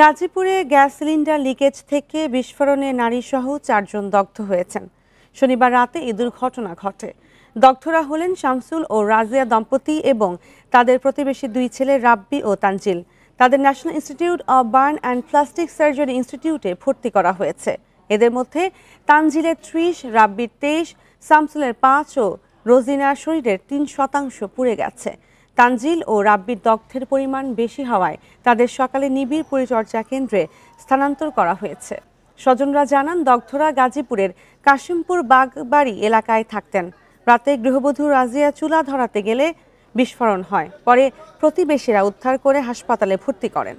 গাজীপুরে gas cylinder leakage থেকে বিস্ফোরণে নারীসহ 4 জন দগ্ধ হয়েছেন। শনিবার রাতে এই দুর্ঘটনা ঘটে। দগ্ধরা হলেন শামসুল ও রাজিয়া দম্পতি এবং তাদের প্রতিবেশী 2 ছেলে রাব্বি ও তানজিল। তাদের national institute of burn and plastic surgery ইনস্টিটিউটে ভর্তি করা হয়েছে। এদের মধ্যে তানজিলের 30, রাব্বির 23, শামসুলের 5 ও রোজিনার শরীরের 3% পুড়ে গেছে। তানজিল ও রাব্বির দগ্ধের পরিমাণ বেশি হওয়ায় তাদের সকালে নিবিড় পরিচর্যা কেন্দ্রে স্থানান্তর করা হয়েছে। স্বজনরা জানান, দগ্ধরা গাজীপুরের কাশিমপুর বাগবাড়ি এলাকায় থাকতেন। রাতে গৃহবধূ রাজিয়া চুলা ধরাতে গেলে বিস্ফোরণ হয়। পরে প্রতিবেশীরা উদ্ধার করে হাসপাতালে ভর্তি করেন।